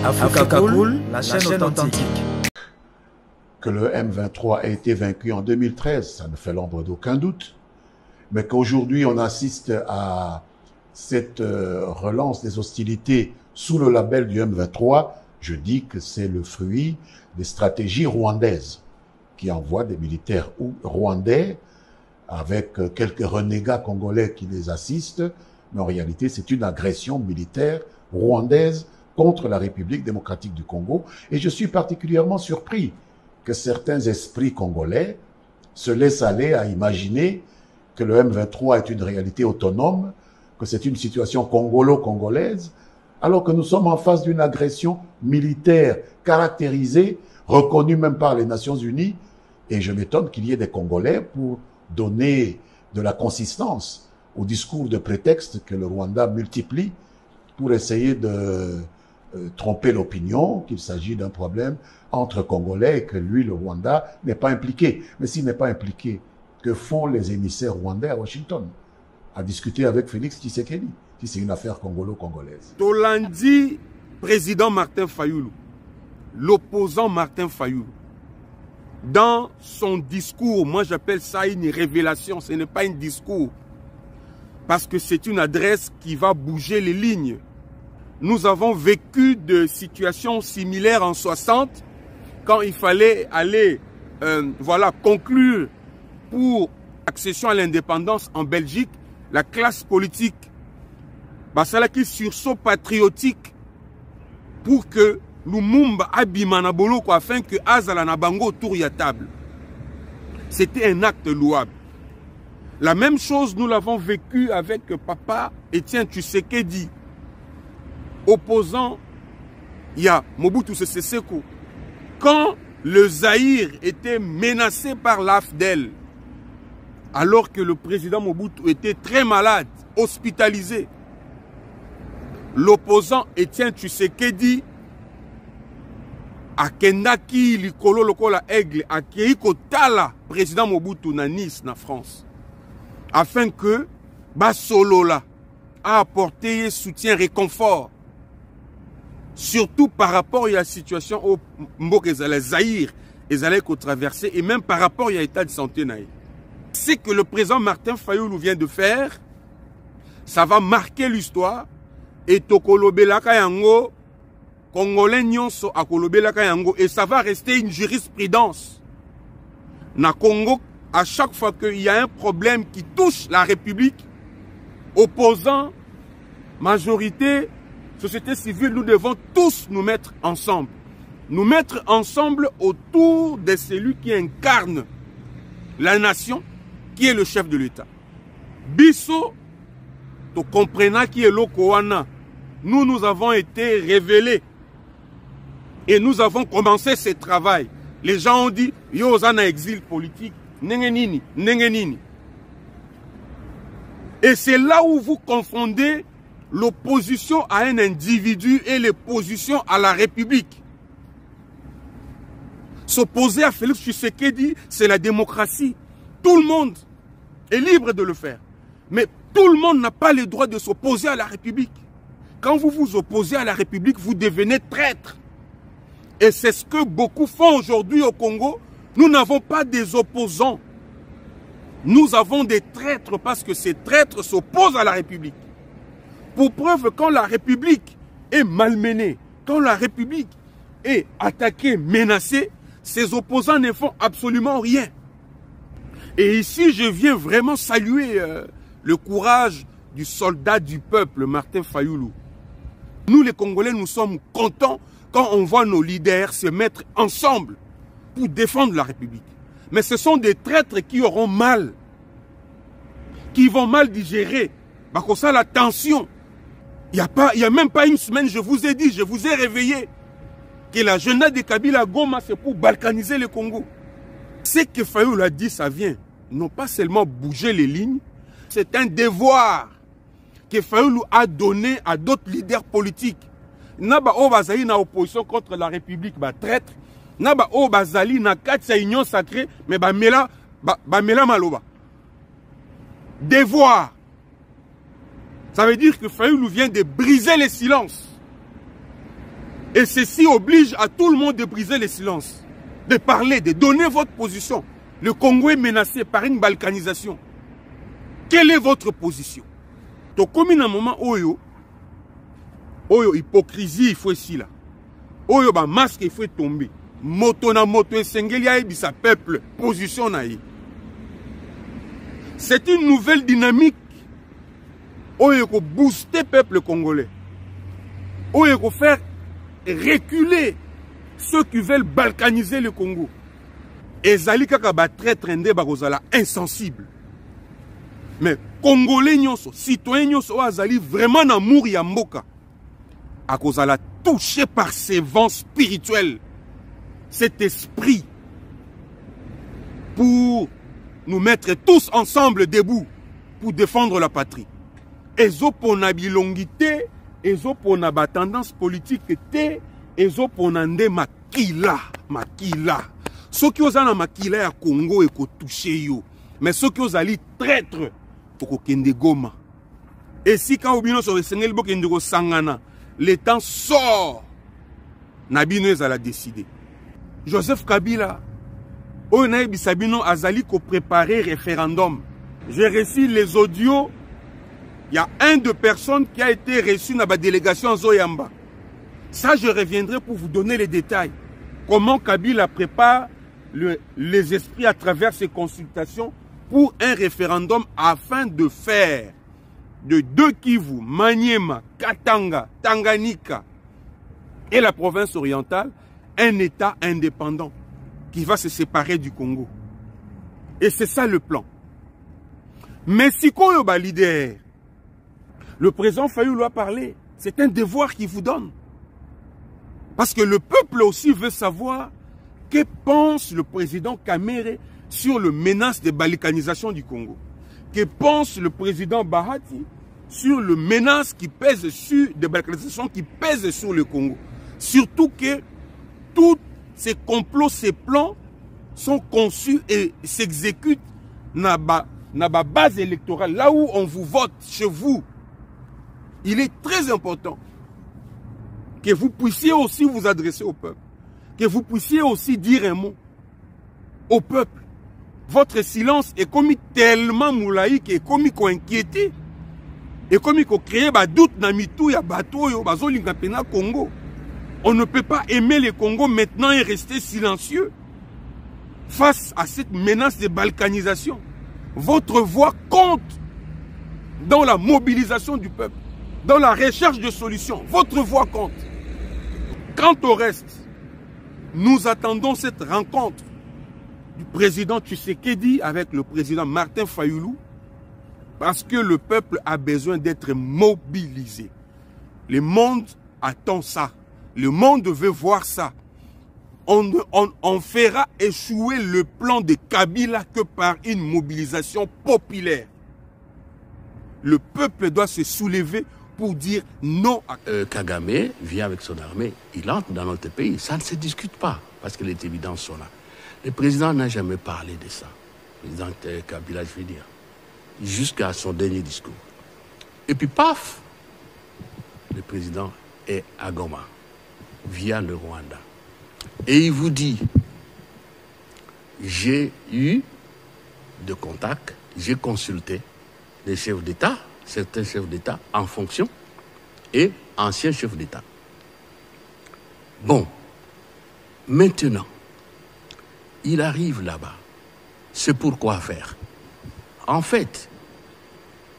Africa Cool, la chaîne authentique. Que le M23 a été vaincu en 2013, ça ne fait l'ombre d'aucun doute. Mais qu'aujourd'hui on assiste à cette relance des hostilités sous le label du M23, je dis que c'est le fruit des stratégies rwandaises qui envoient des militaires rwandais avec quelques renégats congolais qui les assistent. Mais en réalité, c'est une agression militaire rwandaise contre la République démocratique du Congo. Et je suis particulièrement surpris que certains esprits congolais se laissent aller à imaginer que le M23 est une réalité autonome, que c'est une situation congolo-congolaise, alors que nous sommes en face d'une agression militaire caractérisée, reconnue même par les Nations Unies. Et je m'étonne qu'il y ait des Congolais pour donner de la consistance au discours de prétexte que le Rwanda multiplie pour essayer de tromper l'opinion qu'il s'agit d'un problème entre Congolais et que lui, le Rwanda, n'est pas impliqué. Mais s'il n'est pas impliqué, que font les émissaires rwandais à Washington à discuter avec Félix Tshisekedi, si c'est une affaire congolo-congolaise? Tolandi, président Martin Fayulu, l'opposant Martin Fayulu, dans son discours, moi j'appelle ça une révélation, ce n'est pas un discours, parce que c'est une adresse qui va bouger les lignes. Nous avons vécu de situations similaires en 60, quand il fallait aller conclure pour accession à l'indépendance en Belgique, la classe politique, basala qui sursaut patriotique pour que Lumumba abimana boloko afin que Azala na bango autour ya table. C'était un acte louable. La même chose, nous l'avons vécu avec papa Étienne Tshisekedi, opposant ya Mobutu Sese Seko. Quand le Zaïre était menacé par l'AFDEL, alors que le président Mobutu était très malade, hospitalisé, l'opposant Étienne Tshisekedi akendaki likolo lokola aigle akei kotala président Mobutu na Nice na France afin que Basolola a apporté soutien réconfort, surtout par rapport à la situation au Mboka Zaïre et Zalek traversé, et même par rapport à l'état de santé naïe. Ce que le président Martin Fayulu vient de faire, ça va marquer l'histoire. Et tokolobelaka yango, Congolais nyonso akolobelaka yango, et ça va rester une jurisprudence. Na Congo, à chaque fois qu'il y a un problème qui touche la République, opposants, majorité, société civile, nous devons tous nous mettre ensemble. Nous mettre ensemble autour de celui qui incarne la nation, qui est le chef de l'État. Bisso, tu comprends qui est l'Okoana. Nous avons été révélés. Et nous avons commencé ce travail. Les gens ont dit, yo zana exil politique, nengenini, nengenini. Et c'est là où vous confondez l'opposition à un individu et l'opposition à la République. S'opposer à Félix Tshisekedi, c'est la démocratie. Tout le monde est libre de le faire. Mais tout le monde n'a pas le droit de s'opposer à la République. Quand vous vous opposez à la République, vous devenez traître. Et c'est ce que beaucoup font aujourd'hui au Congo. Nous n'avons pas des opposants. Nous avons des traîtres parce que ces traîtres s'opposent à la République. Pour preuve, quand la République est malmenée, quand la République est attaquée, menacée, ces opposants ne font absolument rien. Et ici, je viens vraiment saluer le courage du soldat du peuple, Martin Fayulu. Nous, les Congolais, nous sommes contents quand on voit nos leaders se mettre ensemble pour défendre la République. Mais ce sont des traîtres qui auront mal, qui vont mal digérer. Bah, comme ça, la tension. Il n'y a même pas une semaine, je vous ai dit, je vous ai réveillé que la jeunesse de Kabila Goma, c'est pour balkaniser le Congo. Ce que Fayulu a dit, ça vient non pas seulement bouger les lignes, c'est un devoir que Fayulu a donné à d'autres leaders politiques. Naba o bazali na opposition contre la République, ba traître. Naba o bazali na katsa union sacrée, mais ba mela maloba. Devoir. Ça veut dire que Fayulu vient de briser les silences. Et ceci oblige à tout le monde de briser le silence, de parler, de donner votre position. Le Congo est menacé par une balkanisation. Quelle est votre position? Donc, comme il y a un moment où hypocrisie, il faut ici là. Où il y a masque, il faut tomber. Moto na moto et sengeli a sa peuple, position na ye. C'est une nouvelle dynamique où il faut booster le peuple congolais. Où il faut faire reculer ceux qui veulent balkaniser le Congo. Et Zali kaka ba très trendé ba kozala insensible. Mais Congolais nyonso, citoyens nyonso azali vraiment na mouri ya mboka. A kozala touché par ces vents spirituels, cet esprit, pour nous mettre tous ensemble debout pour défendre la patrie. Ezo pona bilongité, ezo pona ba tendance politique te, ezo pona nde makila. Ceux qui ont makila ya Congo et ko touché yo, mais ceux qui ont ali traître pour kende goma. Et si quand obino so sengel bo kende ko sangana, le temps sort. Nabino ezala décidé. Joseph Kabila, Onaï Bisabino Azali ko préparé référendum. J'ai reçu les audios. Il y a un de personnes qui a été reçu dans la délégation Zoyamba. Ça, je reviendrai pour vous donner les détails. Comment Kabila prépare les esprits à travers ses consultations pour un référendum afin de faire de deux Kivu, Maniema, Katanga, Tanganyika et la province orientale un État indépendant qui va se séparer du Congo. Et c'est ça le plan. Mais si Koyoba leader, le président Fayulu a parlé, c'est un devoir qu'il vous donne. Parce que le peuple aussi veut savoir que pense le président Kamere sur le menace de balkanisation du Congo. Que pense le président Bahati sur le menace qui pèse sur de balkanisation qui pèse sur le Congo. Surtout que tous ces complots, ces plans sont conçus et s'exécutent dans la base électorale, là où on vous vote, chez vous. Il est très important que vous puissiez aussi vous adresser au peuple, que vous puissiez aussi dire un mot au peuple. Votre silence est comme tellement moulaïque et comme inquiété et comme créer des doutes dans mitou ya bateau yo bazolinga pena Congo. On ne peut pas aimer le Congo maintenant et rester silencieux face à cette menace de balkanisation. Votre voix compte dans la mobilisation du peuple, dans la recherche de solutions. Votre voix compte. Quant au reste, nous attendons cette rencontre du président Tshisekedi avec le président Martin Fayulu parce que le peuple a besoin d'être mobilisé. Le monde attend ça. Le monde veut voir ça. On fera échouer le plan de Kabila que par une mobilisation populaire. Le peuple doit se soulever pour dire non à... Kagame vient avec son armée, il entre dans notre pays. Ça ne se discute pas, parce que les évidences sont là. Le président n'a jamais parlé de ça. Le président Kabila, je veux dire. Jusqu'à son dernier discours. Et puis, paf, le président est à Goma, via le Rwanda. Et il vous dit, j'ai eu de contacts, j'ai consulté les chefs d'État, certains chefs d'État en fonction et anciens chefs d'État. Bon, maintenant, il arrive là-bas. C'est pour quoi faire? En fait,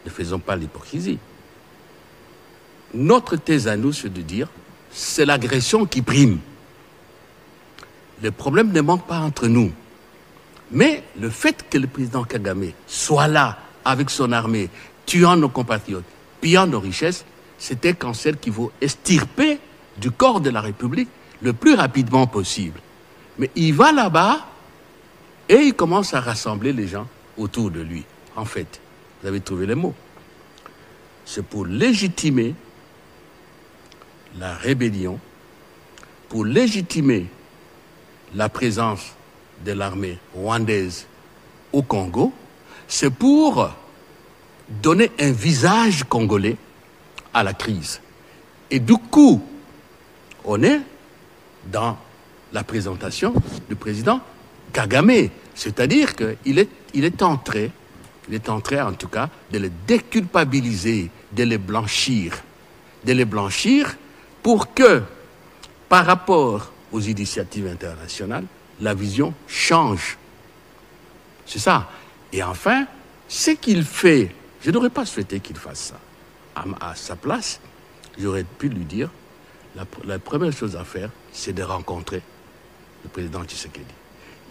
ne faisons pas l'hypocrisie. Notre thèse à nous, c'est de dire, c'est l'agression qui prime. Le problème ne manque pas entre nous. Mais le fait que le président Kagame soit là avec son armée, tuant nos compatriotes, pillant nos richesses, c'est un cancer qu'il faut extirper du corps de la République le plus rapidement possible. Mais il va là-bas et il commence à rassembler les gens autour de lui. En fait, vous avez trouvé les mots. C'est pour légitimer la rébellion, pour légitimer la présence de l'armée rwandaise au Congo, c'est pour donner un visage congolais à la crise. Et du coup, on est dans la présentation du président Kagame. C'est-à-dire qu'il est entré en tout cas de les déculpabiliser, de les blanchir pour que, par rapport aux initiatives internationales, la vision change. C'est ça. Et enfin, ce qu'il fait, je n'aurais pas souhaité qu'il fasse ça. À sa place, j'aurais pu lui dire, la première chose à faire, c'est de rencontrer le président Tshisekedi.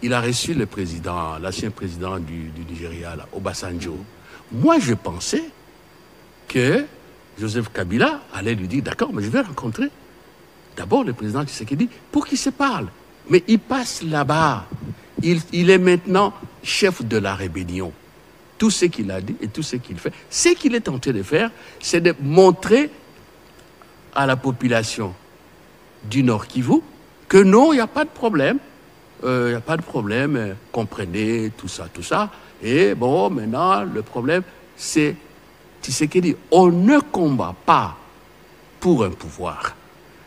Il a reçu l'ancien président du Nigeria, là, Obasanjo. Moi, je pensais que Joseph Kabila allait lui dire, d'accord, mais je vais rencontrer d'abord le président Tshisekedi pour qu'il se parle. Mais il passe là-bas. Il est maintenant chef de la rébellion. Tout ce qu'il a dit et tout ce qu'il fait, ce qu'il est en train de faire, c'est de montrer à la population du Nord Kivu que non, il n'y a pas de problème. Il n'y a pas de problème, comprenez, tout ça. Et bon, maintenant, le problème, c'est Tshisekedi. On ne combat pas pour un pouvoir.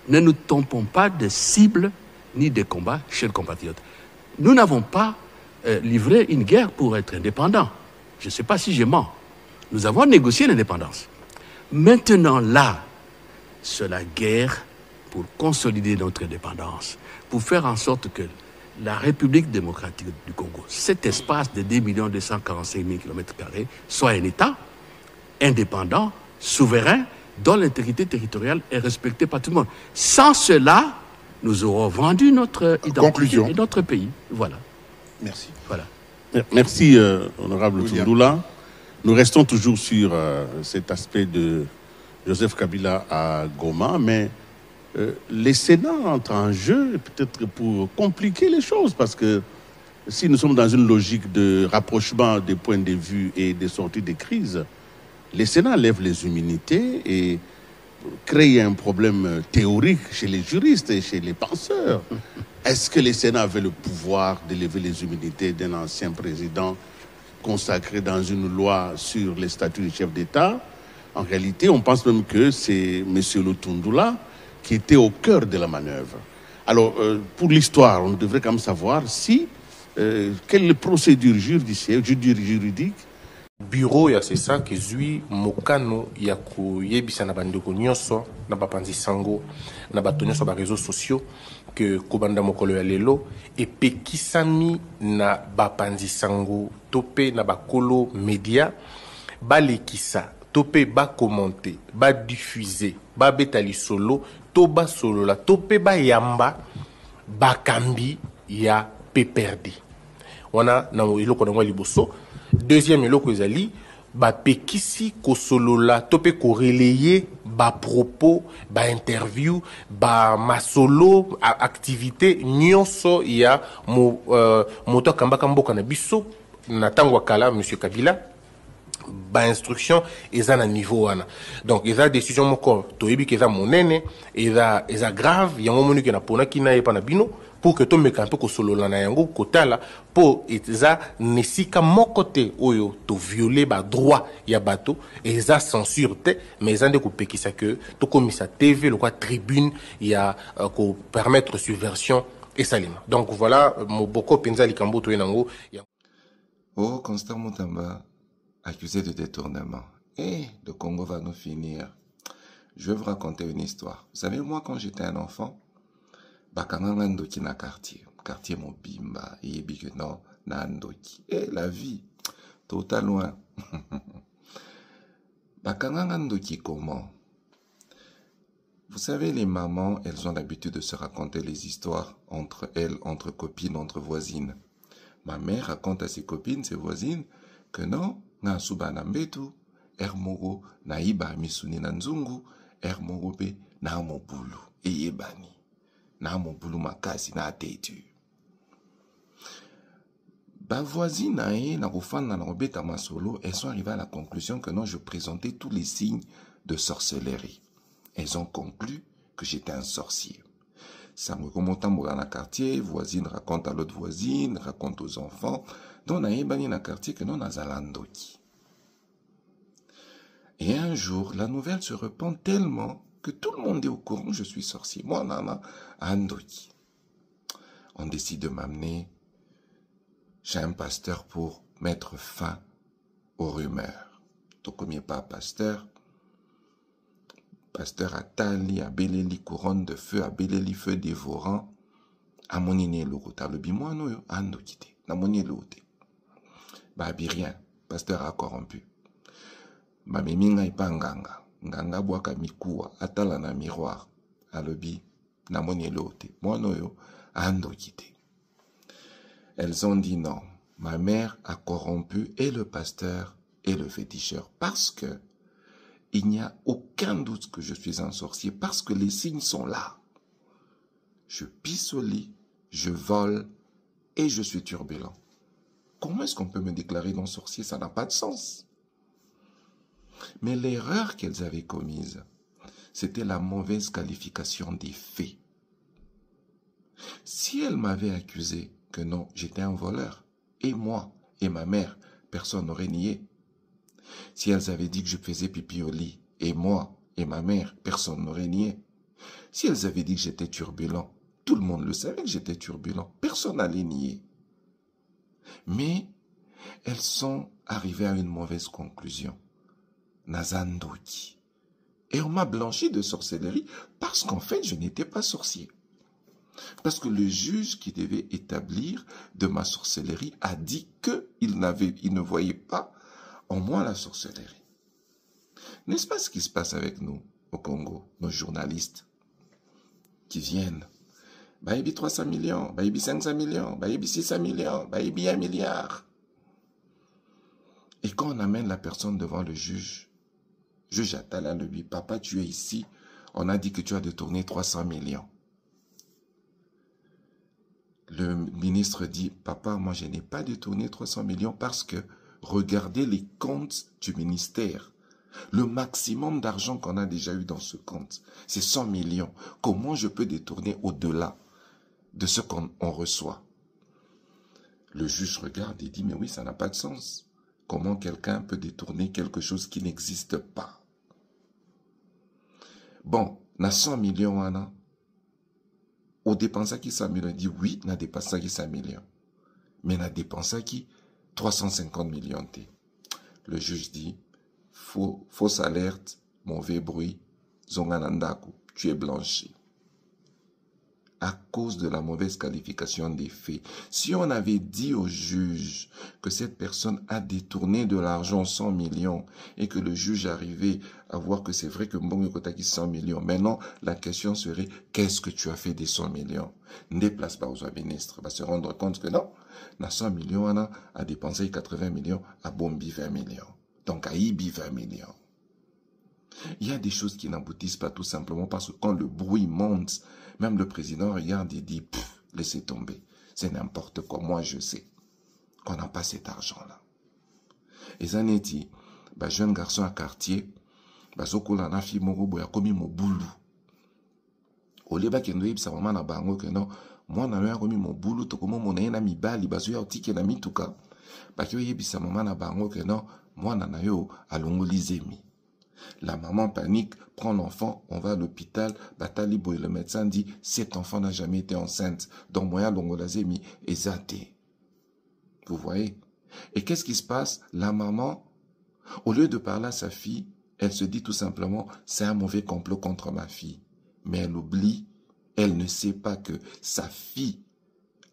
Ne nous trompons pas de cible ni de combat, chers compatriotes. Nous n'avons pas livré une guerre pour être indépendants. Je ne sais pas si je mens. Nous avons négocié l'indépendance. Maintenant, là, c'est la guerre pour consolider notre indépendance, pour faire en sorte que la République démocratique du Congo, cet espace de 2 245 000 km², soit un État indépendant, souverain, dont l'intégrité territoriale est respectée par tout le monde. Sans cela, nous aurons vendu notre identité et notre pays. Voilà. Merci. Voilà. Merci, honorable Tundula. Nous restons toujours sur cet aspect de Joseph Kabila à Goma, mais les Sénats entrent en jeu peut-être pour compliquer les choses, parce que si nous sommes dans une logique de rapprochement des points de vue et des sorties de crise, les Sénats lèvent les immunités et créent un problème théorique chez les juristes et chez les penseurs. Est-ce que les Sénats avaient le pouvoir de lever les immunités d'un ancien président consacré dans une loi sur les statuts du chef d'État? En réalité, on pense même que c'est M. Lutundula qui était au cœur de la manœuvre. Alors, pour l'histoire, on devrait quand même savoir si, quelle procédure juridique bureau ya sesa kezui mokano ya koyebisa na bandeko nyonso na bapanzi sango na bato nyonso ba réseaux sociaux que kobanda mokolo ya lelo epekisami na bapanzi sango tope na bakolo média balekisa tope ba commenter ba diffuser ba betali solo to ba solo la tope ba yamba bakambi ya peperdi wana na iloko na liboso. Deuxième eloko ezali ba pekisi ko solola tope ko relayer ba propos ba interview ba masolo activité nyonso ya moto kambaka mboka na biso na tango kala monsieur Kabila ba instruction eza na niveau wana. Donc eza décision moko toyebi ke eza monene eza grave yango moni ke na pona kina yepa na bino pour que to meka un peu ko solola na yango kotala po eza nesika moko te oyo to violer ba droit ya bato eza censure te mais eza nde ko pekisa que to komisa TV le quoi tribune ya ko permettre subversion et salima. Donc voilà moboko penza likambo to yango. Oh, Constant Mutamba accusé de détournement. Et le Congo va nous finir. Je vais vous raconter une histoire. Vous savez, moi, quand j'étais un enfant, bakanganga ndoki na quartier Mobimba, yebi que non, na ndoki. Et la vie, total loin. Bakanganga ndoki comment? Vous savez, les mamans, elles ont l'habitude de se raconter les histoires entre elles, entre copines, entre voisines. Ma mère raconte à ses copines, ses voisines, que non, na suba na mbetu, ermogo na iba misuni na nzungu, ermogo pe na mobulu, eyebani, na mobulu makasi na tetu. Ba voisine na kofanda na robeta masolo, elles sont arrivées à la conclusion que non, je présentais tous les signes de sorcellerie. Elles ont conclu que j'étais un sorcier. Ça me remonte dans le quartier, voisine raconte à l'autre voisine, raconte aux enfants. Donc, on a dans le quartier que non, on a Zalandoki. Et un jour, la nouvelle se répand tellement que tout le monde est au courant que je suis sorcier. Moi, Nana, à Andoki. On décide de m'amener chez un pasteur pour mettre fin aux rumeurs. Donc, comme il n'y a pas pasteur Atali, Abeleli, couronne de feu, Abeleli, feu dévorant, à mon iné l'okota, le bimoano, Andoki, na mon iné l'ote. Bah, rien, pasteur a corrompu. Ma miminga ipanganga, nganga boaka mikuwa, atala na miroir, alobi, na mon iné l'ote. Moi, no, Andoki. Elles ont dit non. Ma mère a corrompu et le pasteur et le féticheur parce que il n'y a aucun doute que je suis un sorcier parce que les signes sont là. Je pisse au lit, je vole et je suis turbulent. Comment est-ce qu'on peut me déclarer non sorcier? Ça n'a pas de sens. Mais l'erreur qu'elles avaient commise, c'était la mauvaise qualification des faits. Si elles m'avaient accusé que non, j'étais un voleur, et moi et ma mère, personne n'aurait nié. Si elles avaient dit que je faisais pipi au lit, et moi et ma mère, personne n'aurait nié. Si elles avaient dit que j'étais turbulent, tout le monde le savait que j'étais turbulent, personne n'allait nier. Mais elles sont arrivées à une mauvaise conclusion. Nazandoki. Et on m'a blanchi de sorcellerie parce qu'en fait, je n'étais pas sorcier. Parce que le juge qui devait établir de ma sorcellerie a dit qu'il ne voyait pas en moi la sorcellerie. N'est-ce pas ce qui se passe avec nous au Congo, nos journalistes qui viennent, Baïbi 300 millions, Baïbi 500 millions, Baïbi 600 millions, Baïbi 1 milliard. Et quand on amène la personne devant le juge Atala lui dit, papa, tu es ici, on a dit que tu as détourné 300 millions. Le ministre dit, papa, moi je n'ai pas détourné 300 millions parce que regardez les comptes du ministère. Le maximum d'argent qu'on a déjà eu dans ce compte, c'est 100 millions. Comment je peux détourner au-delà de ce qu'on reçoit? Le juge regarde et dit, mais oui, ça n'a pas de sens. Comment quelqu'un peut détourner quelque chose qui n'existe pas? Bon, na 100 millions, Anna. Au dépensé qui 100 millions, dit oui, n'a dépensé qui 100 millions. Mais n'a dépensé qui 350 millions. Le juge dit, fausse alerte, mauvais bruit, zonganandaku, tu es blanchi. À cause de la mauvaise qualification des faits. Si on avait dit au juge que cette personne a détourné de l'argent 100 millions et que le juge arrivait à voir que c'est vrai que Mbongo Kotaki 100 millions, maintenant la question serait qu'est-ce que tu as fait des 100 millions? Ne déplace pas aux ministres, va se rendre compte que non, na 100 millions, on a dépensé 80 millions, à Bombi 20 millions. Donc à Ibi 20 millions. Il y a des choses qui n'aboutissent pas tout simplement parce que quand le bruit monte, même le président regarde et dit, laissez tomber, c'est n'importe quoi, moi je sais qu'on n'a pas cet argent-là. Et ça n'est dit, jeune garçon à quartier, Zokola na fi moko boya komi mobulu. Oleba kendo yebisa mama na bango que non, moi na yo komi mobulu to komo mona na mibali bazo ya otike na mituka. Bakyo yebisa mama na bango que non, moi na yo alongoli zemi. La maman panique, prend l'enfant, on va à l'hôpital, Batalibo et le médecin dit, cet enfant n'a jamais été enceinte, donc moya longolazemi est zaté. Vous voyez? Et qu'est-ce qui se passe? La maman, au lieu de parler à sa fille, elle se dit tout simplement, c'est un mauvais complot contre ma fille. Mais elle oublie, elle ne sait pas que sa fille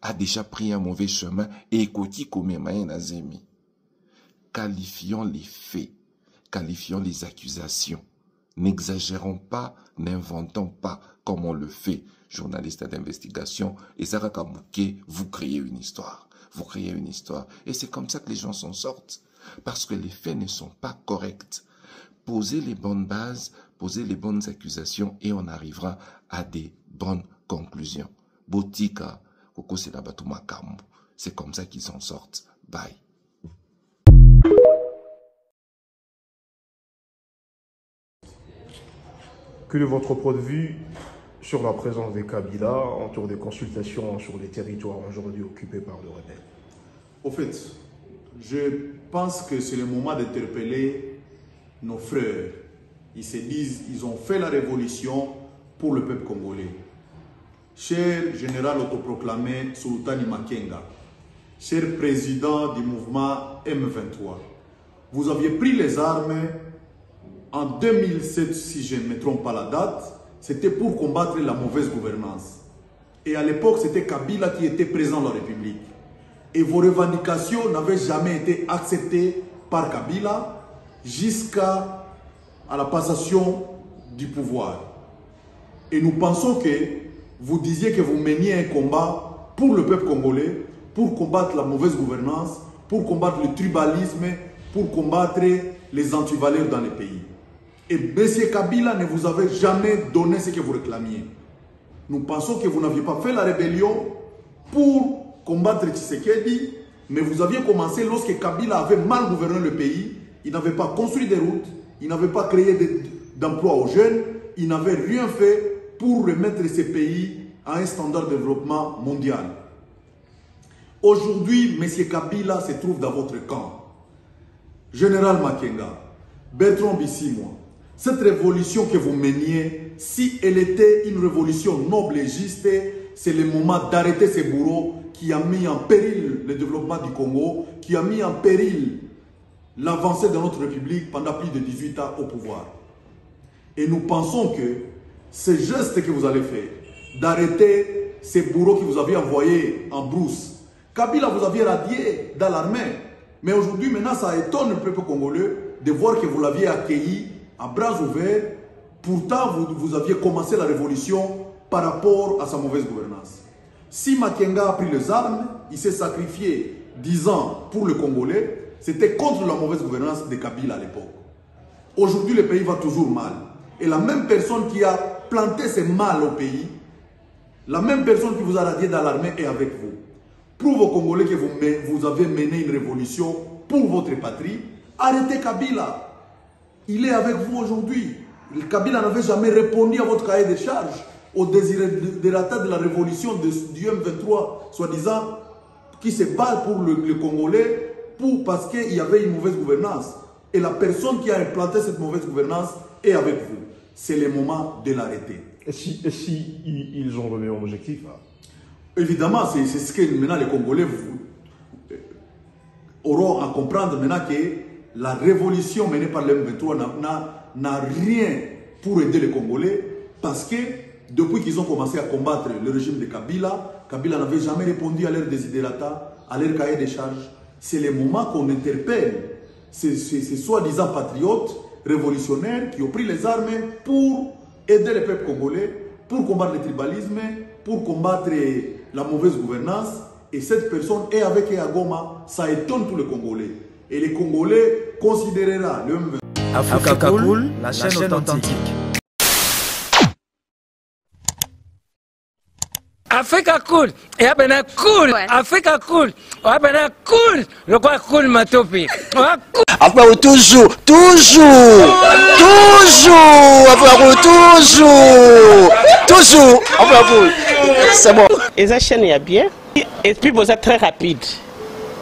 a déjà pris un mauvais chemin et écoute comme Nazemi. Qualifions les faits. Qualifions les accusations. N'exagérons pas, n'inventons pas comme on le fait, journaliste d'investigation. Et Saraka Mouké, vous créez une histoire. Vous créez une histoire. Et c'est comme ça que les gens s'en sortent. Parce que les faits ne sont pas corrects. Posez les bonnes bases, posez les bonnes accusations et on arrivera à des bonnes conclusions. Botika, Koko Selabatu Makambu. C'est comme ça qu'ils s'en sortent. Bye. Quel est votre point de vue sur la présence des Kabila autour des consultations sur les territoires aujourd'hui occupés par le rebelle? Au fait, je pense que c'est le moment d'interpeller nos frères ils se disent ils ont fait la révolution pour le peuple congolais. Cher général autoproclamé Sultani Makenga, cher président du mouvement M23, vous aviez pris les armes en 2007, si je ne me trompe pas la date, c'était pour combattre la mauvaise gouvernance. Et à l'époque, c'était Kabila qui était présent dans la République. Et vos revendications n'avaient jamais été acceptées par Kabila jusqu'à la passation du pouvoir. Et nous pensons que vous disiez que vous meniez un combat pour le peuple congolais, pour combattre la mauvaise gouvernance, pour combattre le tribalisme, pour combattre les antivaleurs dans les pays. Et M. Kabila ne vous avait jamais donné ce que vous réclamiez. Nous pensons que vous n'aviez pas fait la rébellion pour combattre Tshisekedi, mais vous aviez commencé lorsque Kabila avait mal gouverné le pays. Il n'avait pas construit des routes, il n'avait pas créé d'emplois aux jeunes, il n'avait rien fait pour remettre ces pays à un standard de développement mondial. Aujourd'hui, M. Kabila se trouve dans votre camp. Général Makenga, Bertrand Bisimwa, cette révolution que vous meniez, si elle était une révolution noble et juste, c'est le moment d'arrêter ces bourreaux qui a mis en péril le développement du Congo, qui a mis en péril l'avancée de notre République pendant plus de 18 ans au pouvoir. Et nous pensons que ce geste que vous allez faire, d'arrêter ces bourreaux que vous avez envoyés en brousse, Kabila vous aviez radié dans l'armée, mais aujourd'hui maintenant ça étonne le peuple congolais de voir que vous l'aviez accueilli à bras ouverts. Pourtant vous aviez commencé la révolution par rapport à sa mauvaise gouvernance. Si Makenga a pris les armes, il s'est sacrifié 10 ans pour le Congolais, c'était contre la mauvaise gouvernance de Kabila à l'époque. Aujourd'hui, le pays va toujours mal. Et la même personne qui a planté ce mal au pays, la même personne qui vous a radié dans l'armée est avec vous. Prouve aux Congolais que vous avez mené une révolution pour votre patrie. Arrêtez Kabila. Il est avec vous aujourd'hui. Kabila n'avait jamais répondu à votre cahier de charges, au désirata de la révolution du M23, soi-disant, qui se bat pour le Congolais parce qu'il y avait une mauvaise gouvernance. Et la personne qui a implanté cette mauvaise gouvernance est avec vous. C'est le moment de l'arrêter. Et si ils ont le même objectif hein? Évidemment, c'est ce que maintenant les Congolais auront à comprendre maintenant que la révolution menée par le M23 n'a rien pour aider les Congolais, parce que depuis qu'ils ont commencé à combattre le régime de Kabila, Kabila n'avait jamais répondu à leurs desiderata, à leur cahier de charges. C'est le moment qu'on interpelle ces soi-disant patriotes révolutionnaires qui ont pris les armes pour aider le peuple congolais, pour combattre le tribalisme, pour combattre la mauvaise gouvernance. Et cette personne est avec eux à Goma, ça étonne tous les Congolais. Et les Congolais considérera le M23. Africa Cool, la chaîne authentique. Africa Cool, et abena cool, Africa Cool, abena cool, le quoi cool matopi. Après toujours, c'est bon. Et ça chaîne est bien, et puis vous êtes très rapide.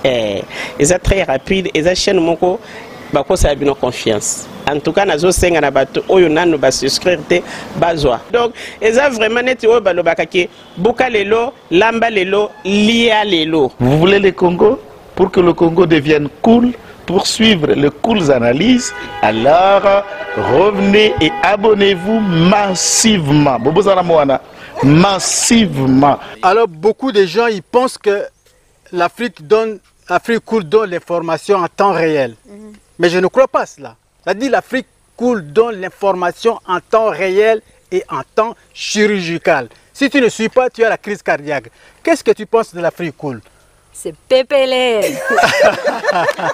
Et ça très rapide, et ça chaîne mon co, bah quoi ça a bien confiance. En tout cas, nazo senga na bato oyo nanu ba souscrire te bazwa. Donc, eza vraiment neti oyo balobakaki buka lelo, lamba lelo, lia lelo. Vous voulez le Congo pour que le Congo devienne cool, pour suivre les cool analyses, alors revenez et abonnez-vous massivement. Bobozala Moana, massivement. Alors beaucoup de gens ils pensent que l'Afrique cool donne l'information en temps réel. Mais je ne crois pas cela. C'est-à-dire l'Afrique cool donne l'information en temps réel et en temps chirurgical. Si tu ne suis pas, tu as la crise cardiaque. Qu'est-ce que tu penses de l'Afrique cool? C'est Pépélé.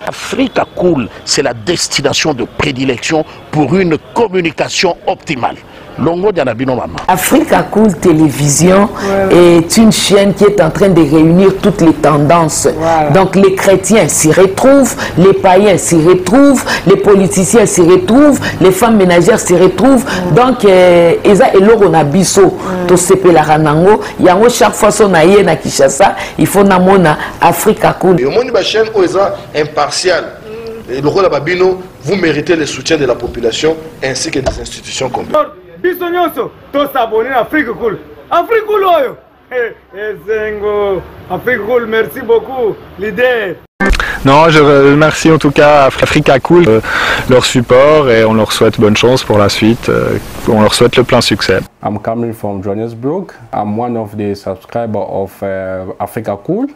Africa Cool, c'est la destination de prédilection pour une communication optimale. Longo Dianabino Mama. Africa Cool Télévision est une chaîne qui est en train de réunir toutes les tendances. Donc les chrétiens s'y retrouvent, les païens s'y retrouvent, les politiciens s'y retrouvent, les femmes ménagères s'y retrouvent. Donc Eza Eloro Nabiso, to sepe la ranango, yango chaque fois son aïe na Kinshasa, il faut namona Africa Cool. Et au monde de la chaîne Eza impartial. Et le rôle Babino, vous méritez le soutien de la population ainsi que des institutions complètes. Afrique cool. Afrique cool, Afrique cool, merci beaucoup, l'idée. Non, je remercie en tout cas Africa Cool, leur support et on leur souhaite bonne chance pour la suite. On leur souhaite le plein succès. I'm coming from Johannesburg. I'm one of the subscribers of Africa Cool.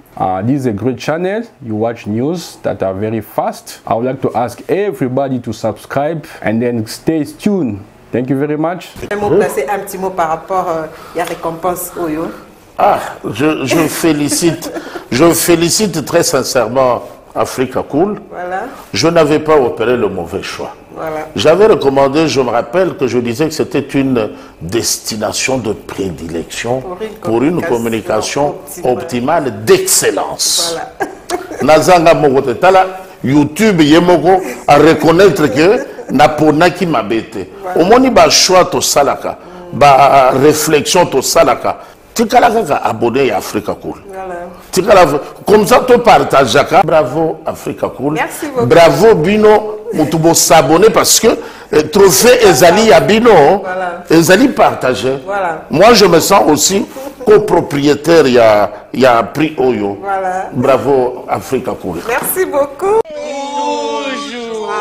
This is a great channel. You watch news that are very fast. I would like to ask everybody to subscribe and then stay tuned. Thank you very much. Placer un petit mot par rapport à la récompense Oyo. Ah, je félicite très sincèrement Africa Cool. Voilà. Je n'avais pas opéré le mauvais choix. Voilà. J'avais recommandé, je me rappelle que je disais que c'était une destination de prédilection pour une communication optimale d'excellence. Nazanga Mogotala, YouTube Yemoko, à reconnaître que Naponaki Mabete. Au moins, il y a choix to salaka, ba réflexion to salaka. Tikalaka abonné à Africa Cool. Comme ça, tu partages. Bravo Africa Cool. Merci beaucoup. Bravo Bino. Mutubo s'abonner parce que trophée Ezali à Bino. Ezali partagé. Voilà. Moi, je me sens aussi copropriétaire. Il y a prix Oyo. Voilà. Bravo Africa Cool. Merci beaucoup. Toujours.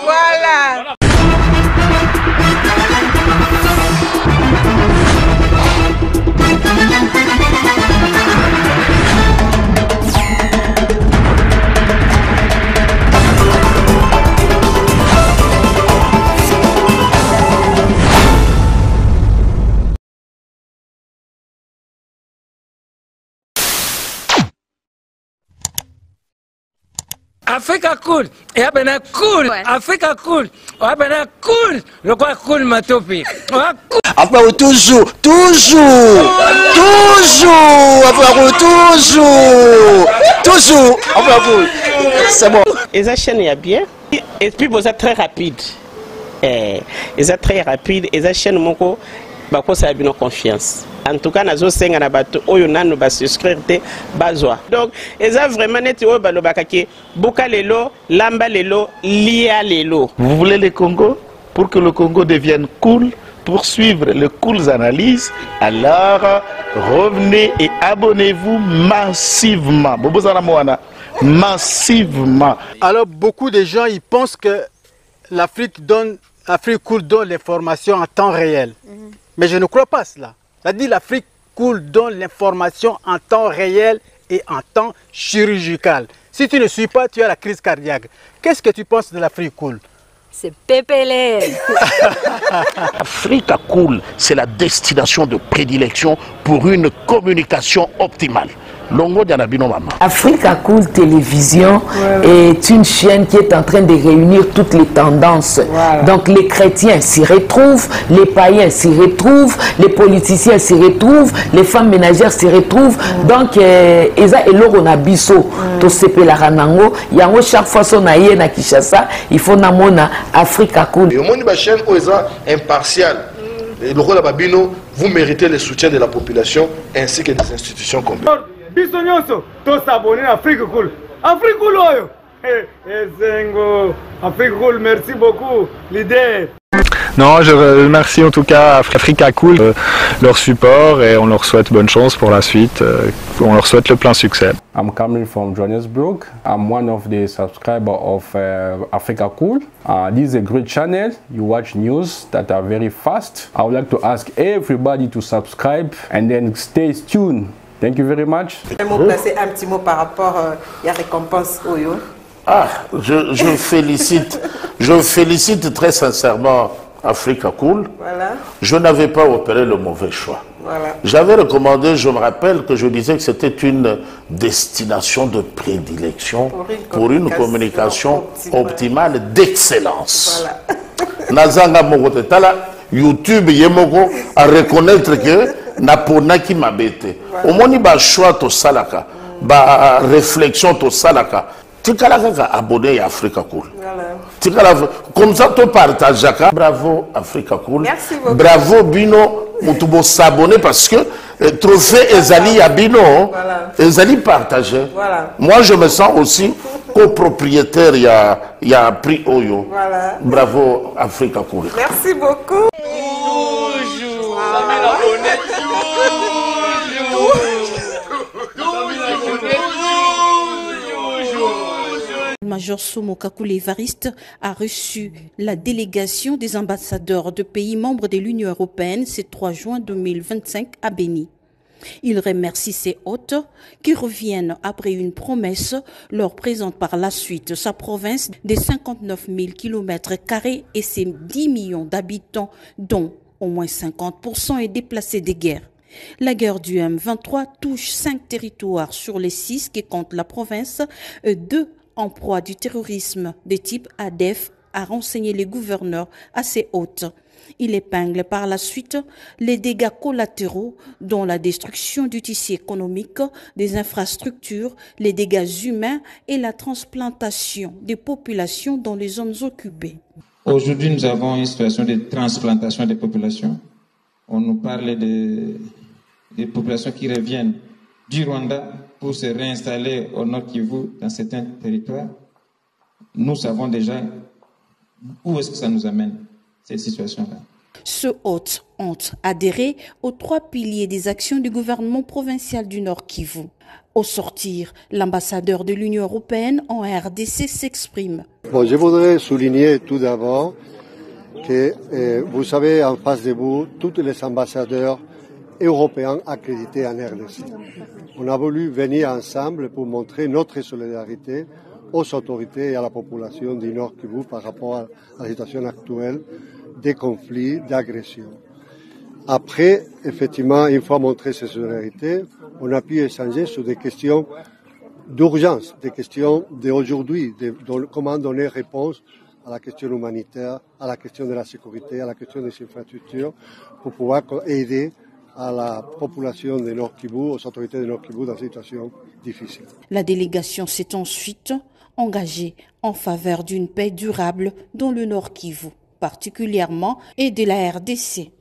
Voilà. Africa Cool, et abena cool, Africa Cool, abena cool, le quoi cool matopi. Après toujours, après cool. C'est bon. Et ça chaîne est bien. Et puis vous êtes très rapide. Et ça très rapide. Et ça chaîne moko, bah quoi ça a bien confiance. En tout cas, nazo senga na bato oyo nanu ba souscrire te bazwa. Donc, et ça vraiment net oyo ba lobakaki buka lelo, lamba lelo, lia lelo. Vous voulez le Congo? Pour que le Congo devienne cool, pour suivre les cool analyses, alors revenez et abonnez-vous massivement. Massivement. Alors beaucoup de gens ils pensent que l'Afrique cool donne l'information en temps réel. Mais je ne crois pas cela. C'est-à-dire l'Afrique cool donne l'information en temps réel et en temps chirurgical. Si tu ne suis pas, tu as la crise cardiaque. Qu'est-ce que tu penses de l'Afrique cool? C'est PPLR. Africa Cool, c'est la destination de prédilection pour une communication optimale. Longo Dianabino Mama. Africa Cool Télévision est une chaîne qui est en train de réunir toutes les tendances. Donc les chrétiens s'y retrouvent, les païens s'y retrouvent, les politiciens s'y retrouvent, les femmes ménagères s'y retrouvent. Donc Eza Eloro na biso to sepe la ranango, yango chaque fois son aïe na Kinshasa, il faut namona Africa Cool. Et au monde de la chaîne Oeza impartial. Et le rôle de Babino, vous méritez le soutien de la population ainsi que des institutions complètes. Bisognoso, tous s'abonner à Afrique Cool. Afrique Cool, Afrique Cool, merci beaucoup, l'idée. Non, je remercie en tout cas Africa Cool, leur support et on leur souhaite bonne chance pour la suite. On leur souhaite le plein succès. I'm coming from Johannesburg. I'm one of the subscribers of Africa Cool. This is a great channel. You watch news that are very fast. I would like to ask everybody to subscribe and then stay tuned. Thank you very much. Placer un petit mot par rapport à la récompense Oyo. Ah, je félicite très sincèrement Africa Cool. Voilà. Je n'avais pas opéré le mauvais choix. Voilà. J'avais recommandé, je me rappelle que je disais que c'était une destination de prédilection pour une communication optimale d'excellence. Voilà. Nazanga Mogotala, YouTube Yemoko, à reconnaître que Naponaki Mabete. Au moins, il y a choix to salaka, ba réflexion to salaka. Tikalaka abonné à Africa Cool. Voilà. Comme ça, tu partages. Bravo Africa Cool. Merci beaucoup. Bravo Bino. Mutubo s'abonner parce que trophée Ezali Abino, Ezali partagé. Voilà. Moi, je me sens aussi copropriétaire, il y a prix Oyo. Voilà. Bravo, Africa Cool. Merci beaucoup. Major Somo Kakule Evariste a reçu la délégation des ambassadeurs de pays membres de l'Union européenne ce 3 juin 2025 à Béni. Il remercie ses hôtes qui reviennent après une promesse, leur présente par la suite sa province de 59 000 km² et ses 10 millions d'habitants, dont au moins 50% est déplacés des guerres. La guerre du M23 touche 5 territoires sur les 6 que compte la province, 2 en proie du terrorisme de type ADF, a renseigné les gouverneurs à ses hôtes. Il épingle par la suite les dégâts collatéraux, dont la destruction du tissu économique, des infrastructures, les dégâts humains et la transplantation des populations dans les zones occupées. Aujourd'hui, nous avons une situation de transplantation des populations. On nous parle des populations qui reviennent du Rwanda pour se réinstaller au Nord Kivu dans certains territoires. Nous savons déjà où est-ce que ça nous amène, cette situation-là. Ceux hôtes ont adhéré aux 3 piliers des actions du gouvernement provincial du Nord Kivu. Au sortir, l'ambassadeur de l'Union européenne en RDC s'exprime. Bon, je voudrais souligner tout d'abord que vous savez en face de vous tous les ambassadeurs européens accrédités en RDC. On a voulu venir ensemble pour montrer notre solidarité aux autorités et à la population du Nord Kivu par rapport à la situation actuelle des conflits, d'agressions. Après, effectivement, une fois montré ces solidarités, on a pu échanger sur des questions d'urgence, des questions d'aujourd'hui, comment donner réponse à la question humanitaire, à la question de la sécurité, à la question des infrastructures, pour pouvoir aider à la population de Nord Kivu, aux autorités de Nord Kivu dans une situation difficile. La délégation s'est ensuite engagée en faveur d'une paix durable dans le Nord Kivu, particulièrement, et de la RDC.